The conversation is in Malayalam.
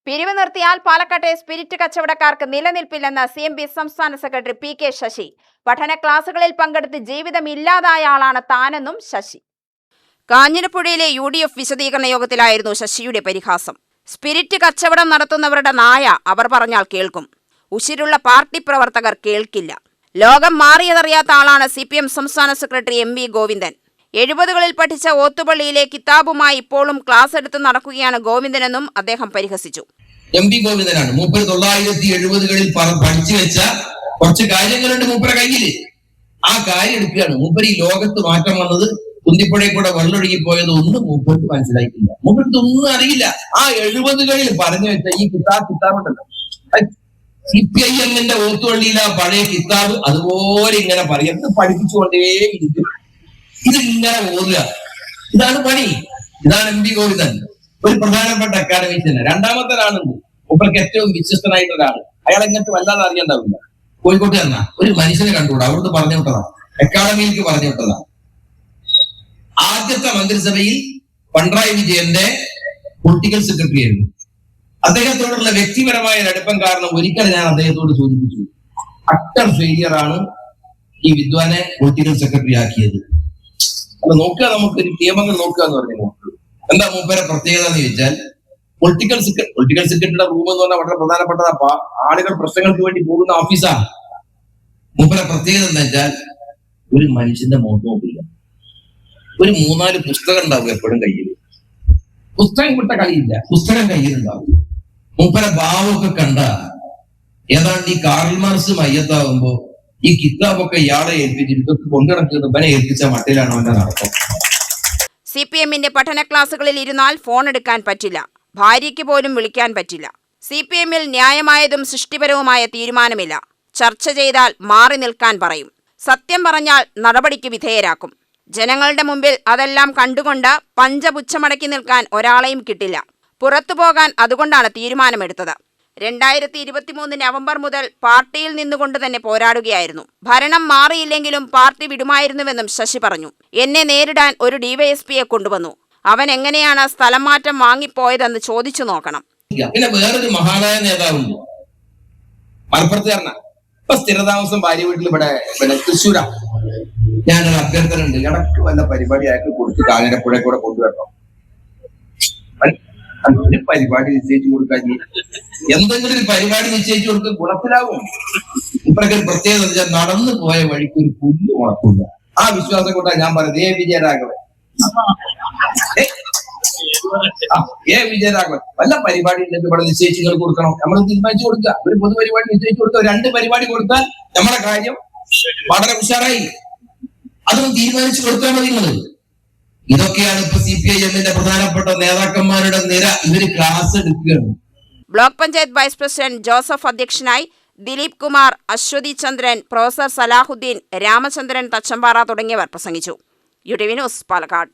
പിരിവ് നിർത്തിയാൽ പാലക്കാട്ടെ സ്പിരിറ്റ് കച്ചവടക്കാർക്ക് നിലനിൽപ്പില്ലെന്ന് CMB സംസ്ഥാന സെക്രട്ടറി PK ശശി. പഠന ക്ലാസുകളിൽ പങ്കെടുത്ത് ജീവിതം ഇല്ലാതായ ആളാണ് താനെന്നും ശശി. കാഞ്ഞിരപ്പുഴയിലെ UDF വിശദീകരണ യോഗത്തിലായിരുന്നു ശശിയുടെ പരിഹാസം. സ്പിരിറ്റ് കച്ചവടം നടത്തുന്നവരുടെ നായ അവർ പറഞ്ഞാൽ കേൾക്കും, ഉശിരുള്ള പാർട്ടി പ്രവർത്തകർ കേൾക്കില്ല. ലോകം മാറിയതറിയാത്ത ആളാണ് CPM സംസ്ഥാന സെക്രട്ടറി MV ഗോവിന്ദൻ. 70കളിൽ പഠിച്ച ഓത്തുപള്ളിയിലെ കിതാബുമായി ഇപ്പോഴും ക്ലാസ് എടുത്ത് നടക്കുകയാണ് ഗോവിന്ദനെന്നും അദ്ദേഹം പരിഹസിച്ചു. MV ഗോവിന്ദനാണ്. 1970കളിൽ പഠിച്ചു വെച്ച കുറച്ച് കാര്യങ്ങളുണ്ട് മൂപ്പര കയ്യില്. ആ കാര്യം എടുക്കുകയാണ്. മൂപ്പര് ഈ ലോകത്ത് മാറ്റം വന്നത് കുന്തിപ്പുഴയിൽ കൂടെ വെള്ളൊഴുകി പോയത് ഒന്നും മൂപ്പർക്ക് മനസ്സിലായിട്ടില്ല. മൂപ്പർക്ക് ഒന്നും അറിയില്ല. ആ 70കളിൽ പറഞ്ഞു വെച്ച ഈ കിതാബുണ്ടല്ലോ, CPIM ഓത്തുപള്ളിയിലെ പഴയ കിതാബ് അതുപോലെ ഇങ്ങനെ പറയുന്നത് പഠിപ്പിച്ചുകൊണ്ടേയിരിക്കും. ഇതിങ്ങനെ ഓതുക, ഇതാണ് പണി. ഇതാണ് MV ഗോവിന്ദൻ, ഒരു പ്രധാനപ്പെട്ട അക്കാഡമിഷ്യന്. രണ്ടാമത്തെ മൂപ്പർക്ക് ഏറ്റവും വിശ്വസ്തനായിട്ട് ഒരാള്. അയാൾ എങ്ങനത്തെ വല്ലാതെ അറിയണ്ടാവില്ല. കോഴിക്കോട്ട് തന്ന ഒരു മനുഷ്യനെ കണ്ടുകൂടാ, അവിടുന്ന് പറഞ്ഞു വിട്ടതാ, അക്കാഡമിയിലേക്ക് പറഞ്ഞു വിട്ടതാ. ആദ്യത്തെ മന്ത്രിസഭയിൽ പിണറായി വിജയന്റെ പൊളിറ്റിക്കൽ സെക്രട്ടറി ആയിരുന്നു. അദ്ദേഹത്തോടുള്ള വ്യക്തിപരമായ അടുപ്പം കാരണം ഒരിക്കൽ ഞാൻ അദ്ദേഹത്തോട് സൂചിപ്പിച്ചു, അട്ടർ ഫെയിലിയർ ആണ് ഈ വിദ്വാനെ പൊളിറ്റിക്കൽ സെക്രട്ടറി ആക്കിയത്. അല്ല നോക്കുക, നമുക്ക് നിയമങ്ങൾ നോക്കുക എന്ന് പറഞ്ഞു. എന്താ മൂപ്പരെ പ്രത്യേകത എന്ന് ചോദിച്ചാൽ, പൊളിറ്റിക്കൽ സെക്രട്ടറിയുടെ റൂം എന്ന് പറഞ്ഞാൽ വളരെ പ്രധാനപ്പെട്ട ആളുകൾ പ്രശ്നങ്ങൾക്ക് വേണ്ടി പോകുന്ന ഓഫീസാണ്. മൂപ്പരെ പ്രത്യേകത എന്ന് വെച്ചാൽ ഒരു മനുഷ്യന്റെ മുഖത്ത് നോക്കില്ല. ഒരു 3-4 പുസ്തകം ഉണ്ടാവും എപ്പോഴും കയ്യിൽ. പുസ്തകം വിട്ട കളിയില്ല, പുസ്തകം കയ്യിലുണ്ടാവും. മൂപ്പരെ ഭാവമൊക്കെ കണ്ട ഏതാണ്ട് ഈ കാർൽ മാർക്സ് മയ്യത്താവുമ്പോ ഈ കിതാബൊക്കെ ഇയാളെ ഏൽപ്പിച്ചിട്ട് ഇതൊക്കെ കൊണ്ടുനടക്കുന്ന ഇവനെ ഏൽപ്പിച്ച മട്ടിലാണ് അവന്റെ നടത്തം. CPMന്റെ പഠന ക്ലാസുകളിൽ ഇരുന്നാൽ ഫോൺ എടുക്കാൻ പറ്റില്ല, ഭാര്യയ്ക്ക് പോലും വിളിക്കാൻ പറ്റില്ല. CPMൽ ന്യായമായതും സൃഷ്ടിപരവുമായ തീരുമാനമില്ല. ചർച്ച ചെയ്താൽ മാറി നിൽക്കാൻ പറയും. സത്യം പറഞ്ഞാൽ നടപടിക്ക് വിധേയരാക്കും. ജനങ്ങളുടെ മുമ്പിൽ അതെല്ലാം കണ്ടുകൊണ്ട് പഞ്ചപുച്ഛമടക്കി നിൽക്കാൻ ഒരാളെയും കിട്ടില്ല. പുറത്തു പോകാൻ അതുകൊണ്ടാണ് തീരുമാനമെടുത്തത്. 2023 നവംബർ മുതൽ പാർട്ടിയിൽ നിന്നുകൊണ്ട് തന്നെ പോരാടുകയായിരുന്നു. ഭരണം മാറിയില്ലെങ്കിലും പാർട്ടി വിടുമായിരുന്നുവെന്നും ശശി പറഞ്ഞു. എന്നെ നേരിടാൻ ഒരു DYSPയെ കൊണ്ടുവന്നു. അവൻ എങ്ങനെയാണ് സ്ഥലം മാറ്റം വാങ്ങിപ്പോയതെന്ന് ചോദിച്ചു നോക്കണം. പിന്നെ വേറൊരു മഹാനായ നേതാവുണ്ട്, മലപ്പുറത്തുകാരനാ. ഇപ്പൊ സ്ഥിരതാമസം ഭാര്യ വീട്ടിൽ ഇവിടെ തൃശ്ശൂരാ. ഞാനൊരു അഭ്യർത്ഥന ഉണ്ട്, ഇടയ്ക്ക് വല്ല പരിപാടി അയാൾക്ക് കൊടുത്ത് കാഞ്ഞിരപ്പുഴ കൂടെ കൊണ്ടുവരണം. ഒരു പരിപാടി നിശ്ചയിച്ചു കൊടുക്കാൻ, എന്തെങ്കിലും ഒരു പരിപാടി നിശ്ചയിച്ചു കൊടുക്കാൻ ഗുണത്തിലാവും. ഇപ്പോഴൊക്കെ ഒരു പ്രത്യേകത വെച്ചാൽ നടന്നു പോയ വഴിക്ക് ഒരു പുല്ല് മുളക്കില്ല. ആ വിശ്വാസം കൊണ്ടാണ് ഞാൻ പറയുന്നത്. വിജയരാഘവൻ വല്ല പരിപാടി ഉണ്ടെങ്കിൽ ഇവിടെ നിശ്ചയിച്ചു കൊടുക്കണം. നമ്മൾ തീരുമാനിച്ചു കൊടുക്കുക. ഒരു പൊതുപരിപാടി നിശ്ചയിച്ചു കൊടുക്കുക. 2 പരിപാടി കൊടുത്താൽ നമ്മുടെ കാര്യം വളരെ ഉഷാറായി. അതൊന്നും തീരുമാനിച്ചു കൊടുത്താൽ മതി നിങ്ങൾ. ഇതൊക്കെയാണ് ഇപ്പൊ CPIMന്റെ പ്രധാനപ്പെട്ട നേതാക്കന്മാരുടെ നിര. ഇവര് ക്ലാസ് എടുക്കുകയാണ്. Block panchayat vice president Joseph അധ്യക്ഷനായി. ദിലീപ് കുമാർ, അശ്വതി ചന്ദ്രൻ, പ്രൊഫസർ സലാഹുദ്ദീൻ, രാമചന്ദ്രൻ തച്ചമ്പാറ തുടങ്ങിയവർ പ്രസംഗിച്ചു. UTV news, Palakkad.